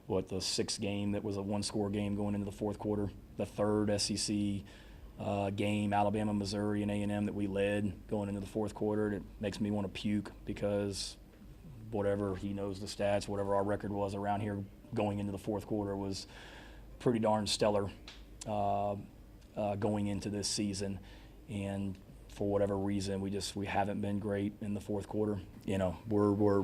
the sixth game that was a one-score game going into the fourth quarter, the third SEC game, Alabama, Missouri, and A&M that we led going into the fourth quarter. It makes me want to puke because whatever, he knows the stats, whatever our record was around here going into the fourth quarter was pretty darn stellar going into this season. And for whatever reason, we haven't been great in the fourth quarter. You know, we're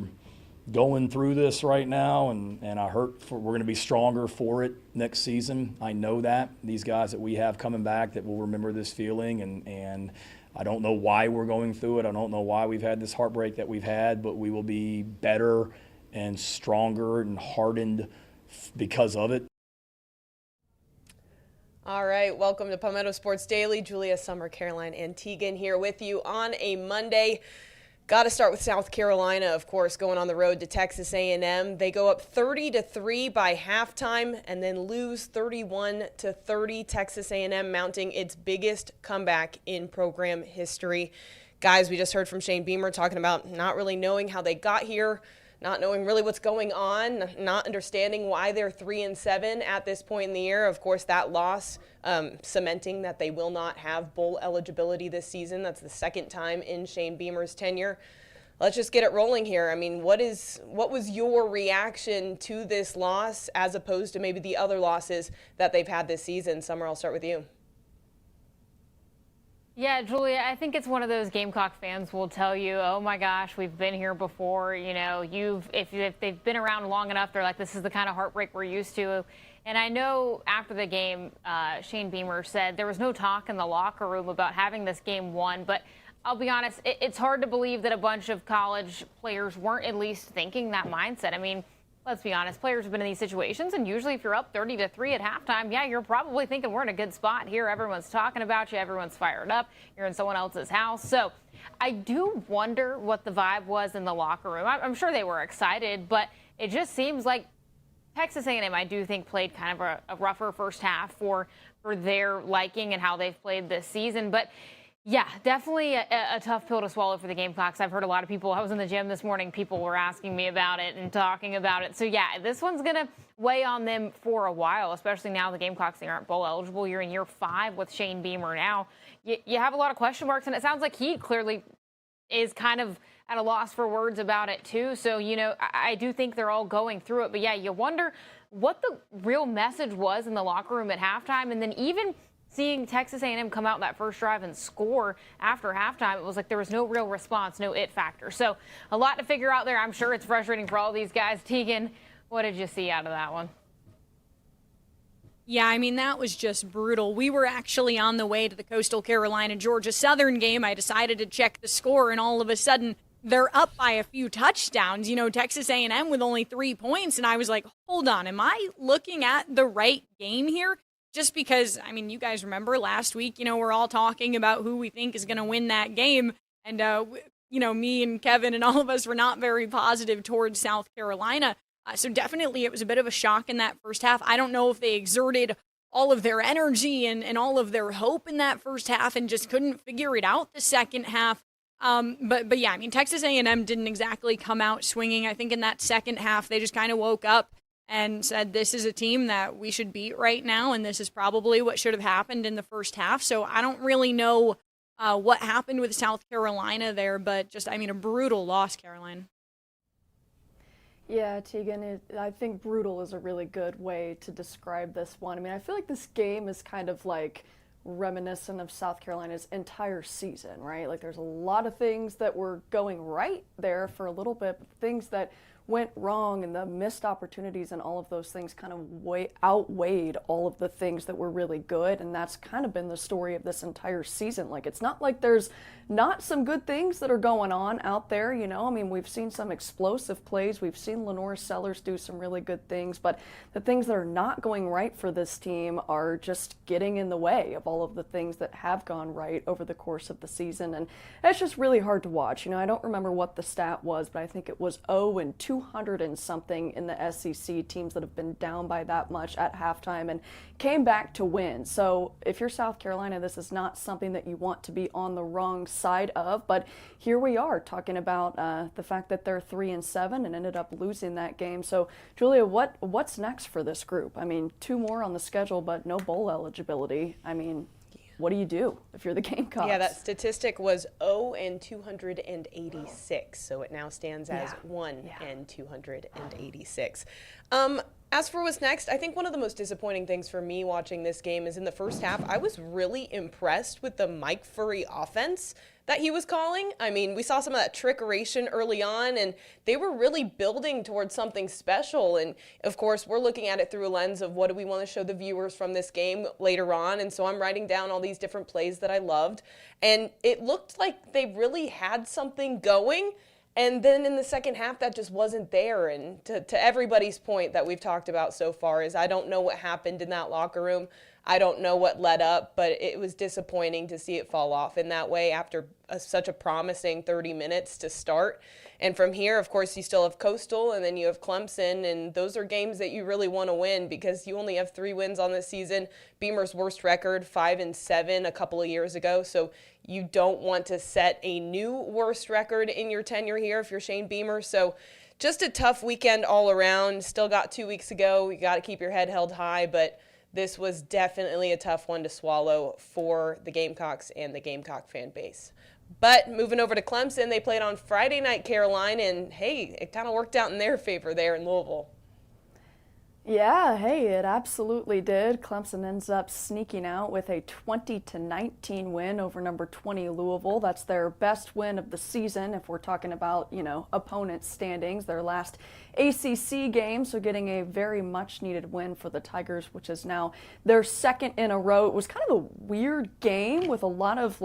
going through this right now, and we're going to be stronger for it next season. I know that. These guys that we have coming back that will remember this feeling, and I don't know why we're going through it. I don't know why we've had this heartbreak that we've had, but we will be better and stronger and hardened because of it. All right, welcome to Palmetto Sports Daily. Julia, Summer, Caroline, and Tegan here with you on a Monday. Got to start with South Carolina, of course, going on the road to Texas A&M. They go up 30-3 by halftime and then lose 31-30. Texas A&M mounting its biggest comeback in program history. Guys, we just heard from Shane Beamer talking about not really knowing how they got here, not knowing really what's going on, not understanding why they're 3-7 at this point in the year. Of course, that loss cementing that they will not have bowl eligibility this season. That's the second time in Shane Beamer's tenure. Let's just get it rolling here. I mean, what was your reaction to this loss as opposed to maybe the other losses that they've had this season? Summer, I'll start with you. Yeah, Julia, I think it's one of those Gamecock fans will tell you, oh my gosh, we've been here before. You know, if they've been around long enough, they're like, this is the kind of heartbreak we're used to. And I know after the game, Shane Beamer said there was no talk in the locker room about having this game won. But I'll be honest, it's hard to believe that a bunch of college players weren't at least thinking that mindset. I mean, let's be honest, players have been in these situations, and usually if you're up 30-3 at halftime, yeah, you're probably thinking we're in a good spot here. Everyone's talking about you. Everyone's fired up. You're in someone else's house. So I do wonder what the vibe was in the locker room. I'm sure they were excited, but it just seems like Texas A&M, I do think, played kind of a rougher first half for their liking and how they've played this season. But yeah, definitely a tough pill to swallow for the Gamecocks. I've heard a lot of people, I was in the gym this morning, people were asking me about it and talking about it. So yeah, this one's going to weigh on them for a while, especially now the Gamecocks, they aren't bowl eligible. You're in year 5 with Shane Beamer now. You have a lot of question marks, and it sounds like he clearly is kind of at a loss for words about it too. So, you know, I do think they're all going through it. But yeah, you wonder what the real message was in the locker room at halftime, and then even seeing Texas A&M come out that first drive and score after halftime, it was like there was no real response, no it factor. So a lot to figure out there. I'm sure it's frustrating for all these guys. Tegan, what did you see out of that one? Yeah, I mean, that was just brutal. We were actually on the way to the Coastal Carolina-Georgia Southern game. I decided to check the score, and all of a sudden, they're up by a few touchdowns. You know, Texas A&M with only 3 points, and I was like, hold on, am I looking at the right game here? Just because, I mean, you guys remember last week, you know, we're all talking about who we think is going to win that game. And, you know, me and Kevin and all of us were not very positive towards South Carolina. So definitely it was a bit of a shock in that first half. I don't know if they exerted all of their energy and all of their hope in that first half and just couldn't figure it out the second half. But yeah, I mean, Texas A&M didn't exactly come out swinging. I think in that second half, they just kind of woke up and said, this is a team that we should beat right now, and this is probably what should have happened in the first half. So I don't really know what happened with South Carolina there, but just, I mean, a brutal loss, Caroline. Yeah, Tegan, I think brutal is a really good way to describe this one. I mean, I feel like this game is kind of like reminiscent of South Carolina's entire season, right? Like there's a lot of things that were going right there for a little bit, but things that went wrong and the missed opportunities and all of those things kind of outweighed all of the things that were really good. And that's kind of been the story of this entire season. Like, it's not like there's not some good things that are going on out there, you know. I mean, we've seen some explosive plays. We've seen Lenore Sellers do some really good things, but the things that are not going right for this team are just getting in the way of all of the things that have gone right over the course of the season. And it's just really hard to watch. You know, I don't remember what the stat was, but I think it was 0-2 200 and something in the SEC, teams that have been down by that much at halftime, and came back to win. So if you're South Carolina, this is not something that you want to be on the wrong side of, but here we are talking about the fact that they're 3-7 and ended up losing that game. So Julia, what's next for this group? I mean, 2 more on the schedule, but no bowl eligibility. I mean, what do you do if you're the Gamecocks? Yeah, that statistic was 0-286, so it now stands as 1-286. As for what's next, I think one of the most disappointing things for me watching this game is in the first half, I was really impressed with the Mike Furry offense that he was calling. I mean, we saw some of that trickeration early on, and they were really building towards something special. And of course, we're looking at it through a lens of what do we want to show the viewers from this game later on. And so I'm writing down all these different plays that I loved. And it looked like they really had something going. And then in the second half, that just wasn't there. And to everybody's point that we've talked about so far is I don't know what happened in that locker room. I don't know what led up, but it was disappointing to see it fall off in that way after such a promising 30 minutes to start. And from here, of course, you still have Coastal and then you have Clemson, and those are games that you really want to win because you only have 3 wins on this season. Beamer's worst record, 5-7 a couple of years ago, so you don't want to set a new worst record in your tenure here if you're Shane Beamer. So just a tough weekend all around. Still got 2 weeks to go. You got to keep your head held high, but this was definitely a tough one to swallow for the Gamecocks and the Gamecock fan base. But moving over to Clemson, they played on Friday night Carolina, and hey, it kind of worked out in their favor there in Louisville. Yeah, hey, it absolutely did. Clemson ends up sneaking out with a 20-19 win over number 20 Louisville. That's their best win of the season if we're talking about, opponent standings, their last ACC game, so getting a very much needed win for the Tigers, which is now their second in a row. It was kind of a weird game with a lot of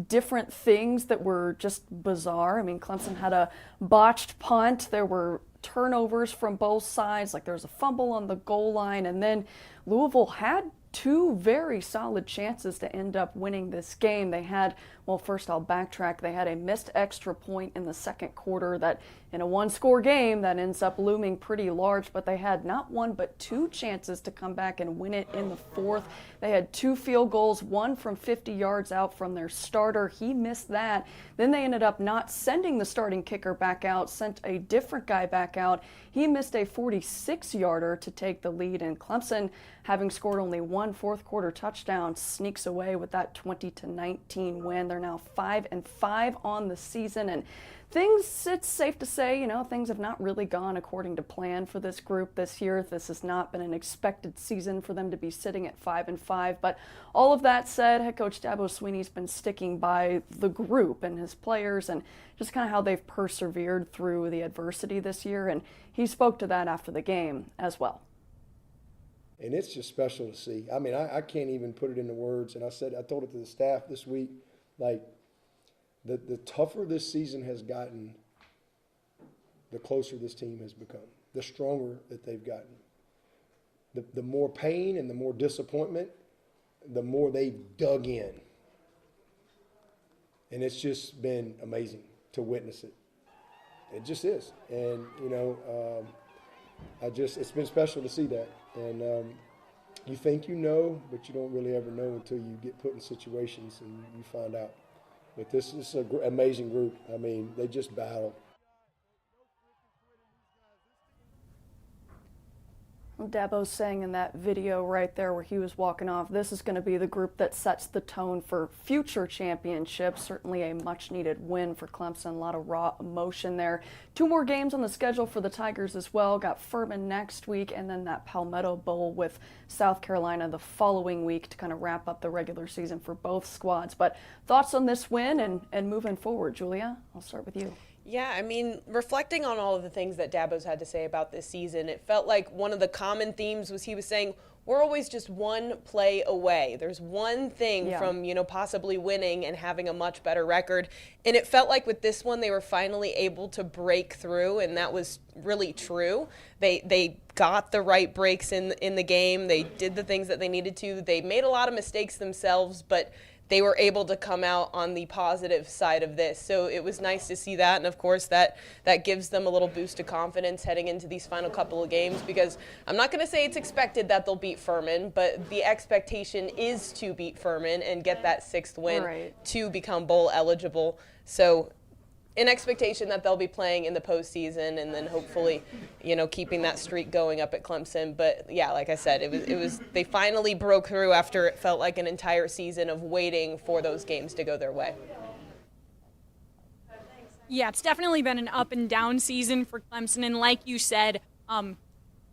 different things that were just bizarre. I mean, Clemson had a botched punt. There were turnovers from both sides, there was a fumble on the goal line, and then Louisville had 2 very solid chances to end up winning this game. They had, first I'll backtrack, they had a missed extra point in the second quarter that in a 1-score game that ends up looming pretty large, but they had not 1 but 2 chances to come back and win it in the fourth. They had 2 field goals, one from 50 yards out from their starter. He missed that. Then they ended up not sending the starting kicker back out, sent a different guy back out. He missed a 46-yarder to take the lead, and Clemson, having scored only 1 fourth-quarter touchdown, sneaks away with that 20-19 win. They're now 5-5 on the season, and it's safe to say, things have not really gone according to plan for this group this year. This has not been an expected season for them to be sitting at 5-5. But all of that said, head coach Dabo Swinney's been sticking by the group and his players and just kind of how they've persevered through the adversity this year. And he spoke to that after the game as well. And it's just special to see. I mean, I can't even put it into words. And I told it to the staff this week, the tougher this season has gotten, the closer this team has become, the stronger that they've gotten. The more pain and the more disappointment, the more they've dug in. And it's just been amazing to witness it. It just is. And, it's been special to see that. And you think but you don't really ever know until you get put in situations and you find out. But this is an amazing group. I mean, they just battle. Dabo's saying in that video right there where he was walking off, this is going to be the group that sets the tone for future championships. Certainly a much-needed win for Clemson. A lot of raw emotion there. 2 more games on the schedule for the Tigers as well. Got Furman next week and then that Palmetto Bowl with South Carolina the following week to kind of wrap up the regular season for both squads. But thoughts on this win and moving forward, Julia? I'll start with you. Yeah, I mean, reflecting on all of the things that Dabo's had to say about this season, it felt like one of the common themes was he was saying, we're always just one play away. There's one thing from, possibly winning and having a much better record. And it felt like with this one, they were finally able to break through, and that was really true. They got the right breaks in the game. They did the things that they needed to. They made a lot of mistakes themselves, but they were able to come out on the positive side of this. So it was nice to see that. And of course, that gives them a little boost of confidence heading into these final couple of games, because I'm not going to say it's expected that they'll beat Furman, but the expectation is to beat Furman and get that 6th win to become bowl eligible. So an expectation that they'll be playing in the postseason, and then hopefully, keeping that streak going up at Clemson. But yeah, like I said, it was they finally broke through after it felt like an entire season of waiting for those games to go their way. Yeah, it's definitely been an up and down season for Clemson, and like you said,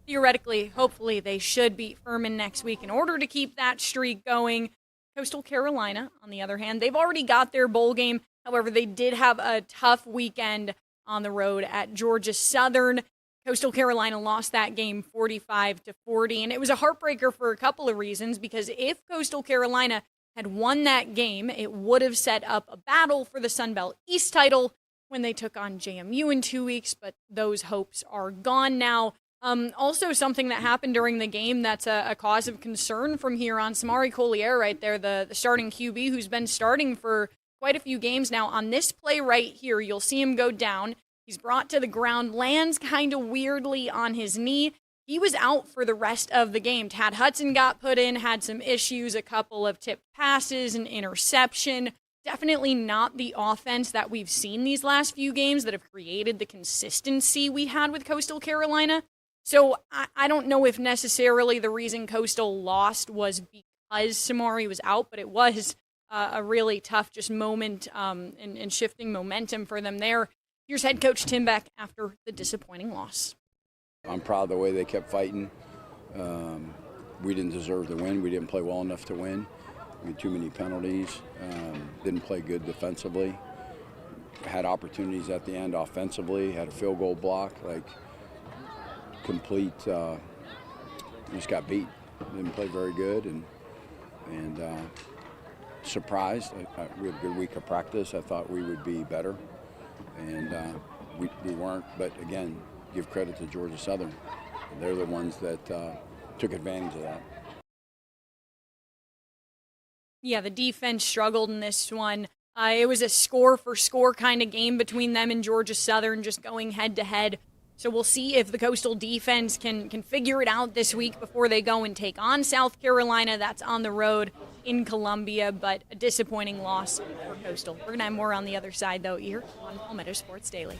theoretically, hopefully they should beat Furman next week in order to keep that streak going. Coastal Carolina, on the other hand, they've already got their bowl game. However, they did have a tough weekend on the road at Georgia Southern. Coastal Carolina lost that game 45-40, and it was a heartbreaker for a couple of reasons, because if Coastal Carolina had won that game, it would have set up a battle for the Sun Belt East title when they took on JMU in 2 weeks, but those hopes are gone now. Also, something that happened during the game that's a cause of concern from here on, Samari Collier right there, the starting QB who's been starting for quite a few games now. On this play right here, you'll see him go down. He's brought to the ground, lands kind of weirdly on his knee. He was out for the rest of the game. Tad Hudson got put in, had some issues, a couple of tipped passes, an interception. Definitely not the offense that we've seen these last few games that have created the consistency we had with Coastal Carolina. So I don't know if necessarily the reason Coastal lost was because Samari was out, but it was a really tough just moment and shifting momentum for them there. Here's head coach Tim Beck after the disappointing loss. I'm proud of the way they kept fighting. We didn't deserve the win. We didn't play well enough to win. We had too many penalties. Didn't play good defensively. Had opportunities at the end offensively. Had a field goal block. Complete. We just got beat. Didn't play very good and surprised. We had a good week of practice. I thought we would be better, and we weren't. But again, give credit to Georgia Southern. They're the ones that took advantage of that. Yeah, the defense struggled in this one. It was a score-for-score kind of game between them and Georgia Southern, just going head-to-head. So we'll see if the Coastal defense can figure it out this week before they go and take on South Carolina. That's on the road in Columbia, but a disappointing loss for Coastal. We're going to have more on the other side, though, here on Palmetto Sports Daily.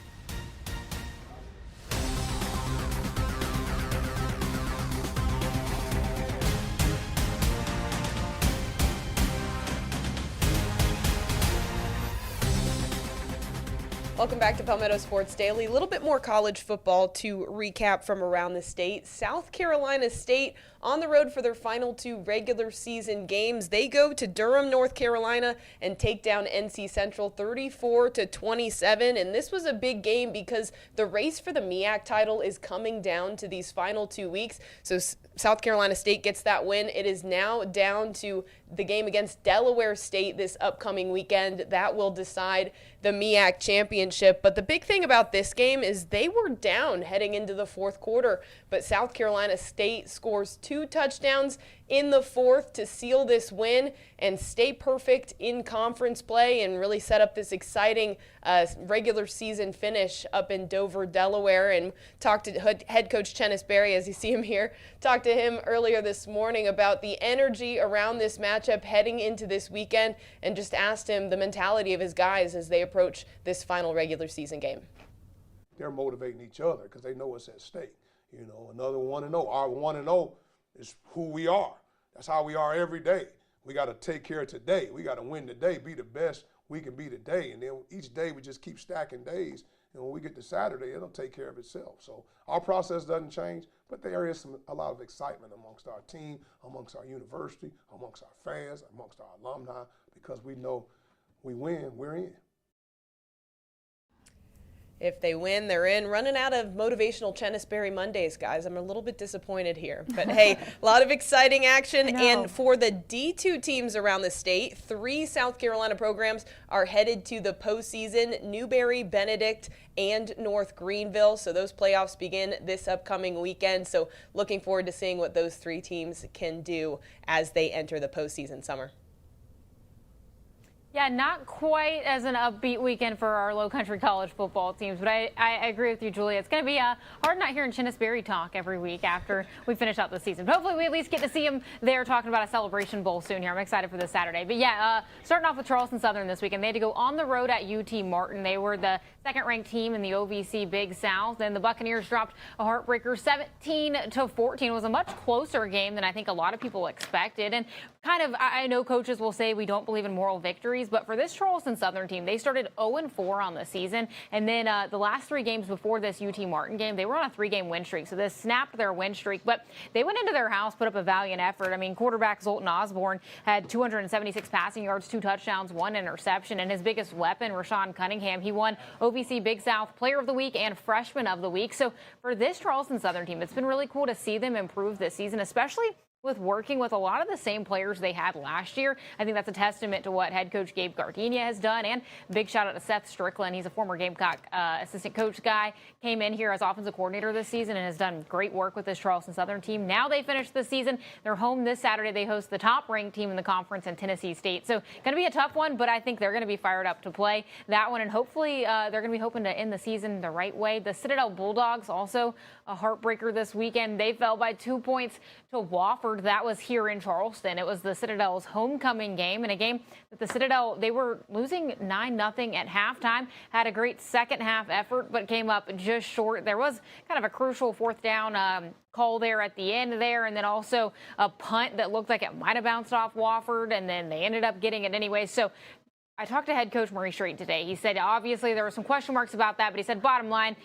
Welcome back to Palmetto Sports Daily. A little bit more college football to recap from around the state. South Carolina State on the road for their final 2 regular season games. They go to Durham, North Carolina, and take down NC Central 34-27. And this was a big game because the race for the MEAC title is coming down to these final 2 weeks. So South Carolina State gets that win. It is now down to the game against Delaware State this upcoming weekend. That will decide the MEAC championship. But the big thing about this game is they were down heading into the 4th quarter, but South Carolina State scores 2 touchdowns in the 4th to seal this win and stay perfect in conference play and really set up this exciting regular season finish up in Dover, Delaware. And talked to head coach Chennis Berry, as you see him here, talked to him earlier this morning about the energy around this matchup heading into this weekend, and just asked him the mentality of his guys as they approach this final regular season game. They're motivating each other because they know what's at stake. Another 1-0. Our 1-0 is who we are. That's how we are every day. We got to take care of today. We got to win today, be the best we can be today. And then each day we just keep stacking days. And when we get to Saturday, it'll take care of itself. So our process doesn't change, but there is a lot of excitement amongst our team, amongst our university, amongst our fans, amongst our alumni, because we know we win, we're in. If they win, they're in. Running out of motivational Chennis Berry Mondays, guys. I'm a little bit disappointed here. But, hey, a lot of exciting action. And for the D2 teams around the state, 3 South Carolina programs are headed to the postseason: Newberry, Benedict, and North Greenville. So those playoffs begin this upcoming weekend. So looking forward to seeing what those 3 teams can do as they enter the postseason summer. Yeah, not quite as an upbeat weekend for our low country college football teams, but I agree with you, Julia. It's going to be hard not hearing Chinnis Berry talk every week after we finish out the season. But hopefully we at least get to see him there talking about a Celebration Bowl soon here. I'm excited for this Saturday. But yeah, starting off with Charleston Southern this weekend, they had to go on the road at UT Martin. They were the second-ranked team in the OVC Big South, and the Buccaneers dropped a heartbreaker 17-14. It was a much closer game than I think a lot of people expected. And kind of, I know coaches will say we don't believe in moral victories, but for this Charleston Southern team, they started 0-4 on the season. And then the last 3 games before this UT Martin game, they were on a 3-game win streak. So this snapped their win streak. But they went into their house, put up a valiant effort. I mean, quarterback Zoltan Osborne had 276 passing yards, 2 touchdowns, 1 interception. And his biggest weapon, Rashawn Cunningham, he won OVC Big South Player of the Week and Freshman of the Week. So for this Charleston Southern team, it's been really cool to see them improve this season, especially with working with a lot of the same players they had last year. I think that's a testament to what head coach Gabe Gardenia has done. And big shout out to Seth Strickland. He's a former Gamecock assistant coach guy. Came in here as offensive coordinator this season and has done great work with this Charleston Southern team. Now they finished the season. They're home this Saturday. They host the top-ranked team in the conference in Tennessee State. So going to be a tough one, but I think they're going to be fired up to play that one. And hopefully they're going to be hoping to end the season the right way. The Citadel Bulldogs, also a heartbreaker this weekend. They fell by 2 points to Wofford. That was here in Charleston. It was the Citadel's homecoming game, and a game that the Citadel, they were losing 9-0 at halftime, had a great second half effort, but came up just short. There was kind of a crucial 4th down call there at the end there, and then also a punt that looked like it might have bounced off Wofford, and then they ended up getting it anyway. So I talked to head coach Murray Straight today. He said obviously there were some question marks about that, but he said bottom line,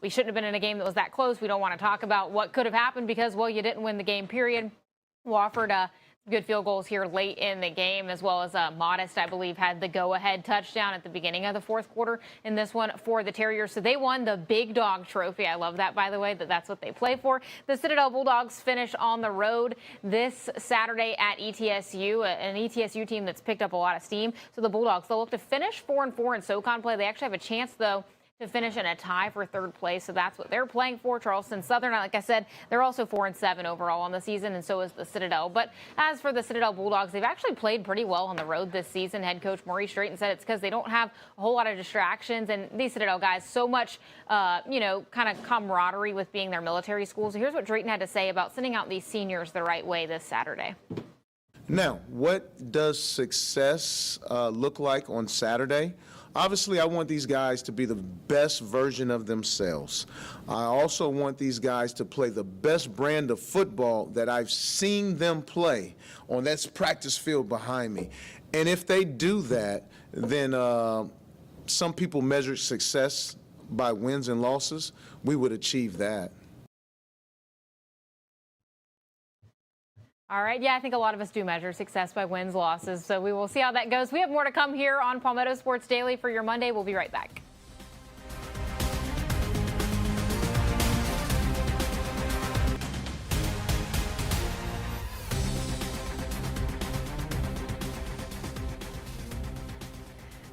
we shouldn't have been in a game that was that close. We don't want to talk about what could have happened because, well, you didn't win the game, period. Wofford, good field goals here late in the game, as well as Modest, I believe, had the go-ahead touchdown at the beginning of the 4th quarter in this one for the Terriers. So they won the Big Dog Trophy. I love that, by the way, that's what they play for. The Citadel Bulldogs finish on the road this Saturday at ETSU, an ETSU team that's picked up a lot of steam. So the Bulldogs, they'll look to finish 4-4 in SoCon play. They actually have a chance, though, to finish in a tie for 3rd place. So that's what they're playing for. Charleston Southern, like I said, they're also 4-7 overall on the season, and so is the Citadel. But as for the Citadel Bulldogs, they've actually played pretty well on the road this season. Head coach Murray Straighton said it's because they don't have a whole lot of distractions, and these Citadel guys, so much, kind of camaraderie with being their military school. So here's what Drayton had to say about sending out these seniors the right way this Saturday. Now, what does success look like on Saturday? Obviously, I want these guys to be the best version of themselves. I also want these guys to play the best brand of football that I've seen them play on that practice field behind me. And if they do that, then some people measure success by wins and losses. We would achieve that. All right. Yeah, I think a lot of us do measure success by wins, losses. So we will see how that goes. We have more to come here on Palmetto Sports Daily for your Monday. We'll be right back.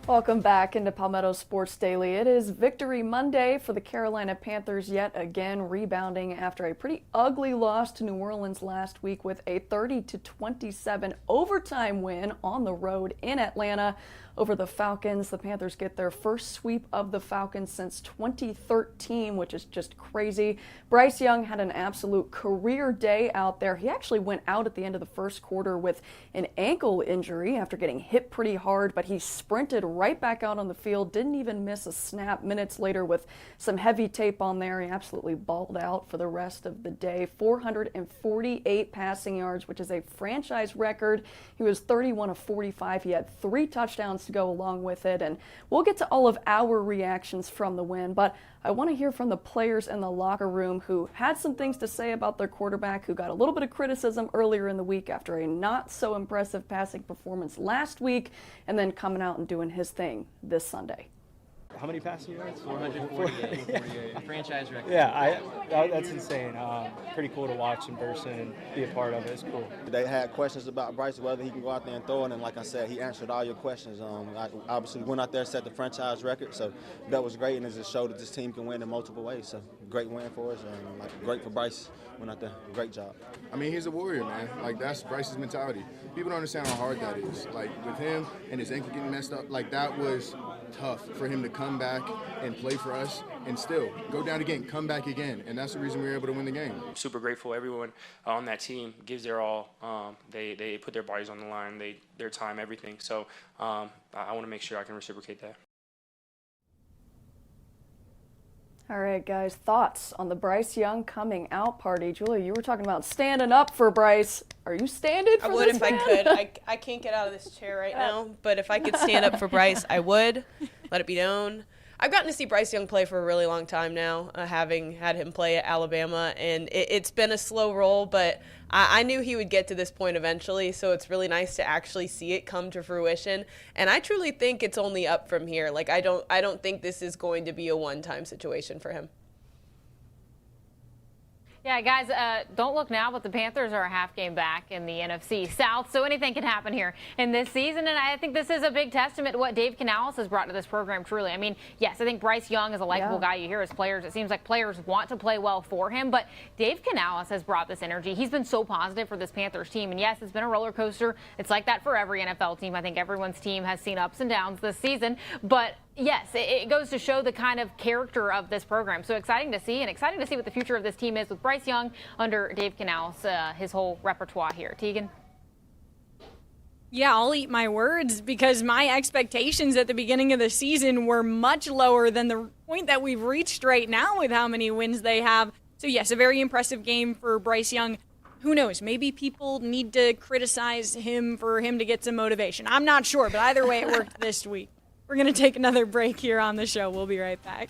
Welcome back into Palmetto Sports Daily. It is Victory Monday for the Carolina Panthers yet again, rebounding after a pretty ugly loss to New Orleans last week with a 30-27 overtime win on the road in Atlanta over the Falcons. The Panthers get their first sweep of the Falcons since 2013, which is just crazy. Bryce Young had an absolute career day out there. He actually went out at the end of the first quarter with an ankle injury after getting hit pretty hard, but he sprinted right back out on the field, didn't even miss a snap. Minutes later, with some heavy tape on there, he absolutely balled out for the rest of the day. 448 passing yards, which is a franchise record. He was 31 of 45. He had 3 touchdowns to go along with it, and we'll get to all of our reactions from the win, but I want to hear from the players in the locker room who had some things to say about their quarterback, who got a little bit of criticism earlier in the week after a not so impressive passing performance last week, and then coming out and doing his thing this Sunday. how many passing yards? 448. Franchise record. Yeah, that's insane. Pretty cool to watch in person and be a part of it. It's cool. They had questions about Bryce, whether he can go out there and throw it, and like I said, he answered all your questions. Obviously went out there, set the franchise record, so that was great, and it just showed that this team can win in multiple ways. So great win for us, and great for Bryce. Went out there, great job. I mean, he's a warrior, man. Like, that's Bryce's mentality. People don't understand how hard that is. Like, with him and his ankle getting messed up, like, that was tough for him to come back and play for us and still go down again, come back again. And that's the reason we were able to win the game. I'm super grateful. Everyone on that team gives their all. They put their bodies on the line, their time, everything. So I want to make sure I can reciprocate that. All right, guys, thoughts on the Bryce Young coming out party? Julia, you were talking about standing up for Bryce. Are you standing for I would this if man? I could. I can't get out of this chair right now, but if I could stand up for Bryce, I would. Let it be known. I've gotten to see Bryce Young play for a really long time now, having had him play at Alabama, and it's been a slow roll, but I knew he would get to this point eventually, so it's really nice to actually see it come to fruition, and I truly think it's only up from here. Like, I don't think this is going to be a one-time situation for him. Yeah, guys, don't look now, but the Panthers are a half game back in the NFC South, so anything can happen here in this season, and I think this is a big testament to what Dave Canales has brought to this program, truly. I mean, yes, I think Bryce Young is a likable guy. You hear his players. It seems like players want to play well for him, but Dave Canales has brought this energy. He's been so positive for this Panthers team, and yes, it's been a roller coaster. It's like that for every NFL team. I think everyone's team has seen ups and downs this season, but yes, it goes to show the kind of character of this program. So exciting to see, and exciting to see what the future of this team is with Bryce Young under Dave Canales, his whole repertoire here. Tegan? Yeah, I'll eat my words because my expectations at the beginning of the season were much lower than the point that we've reached right now with how many wins they have. So yes, a very impressive game for Bryce Young. Who knows? Maybe people need to criticize him for him to get some motivation. I'm not sure, but either way, it worked this week. We're going to take another break here on the show. We'll be right back.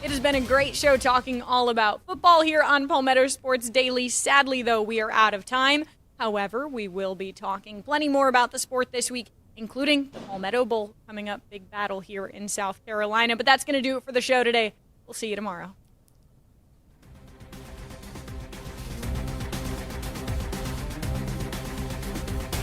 It has been a great show talking all about football here on Palmetto Sports Daily. Sadly, though, we are out of time. However, we will be talking plenty more about the sport this week, including the Palmetto Bowl coming up. Big battle here in South Carolina. But that's going to do it for the show today. We'll see you tomorrow.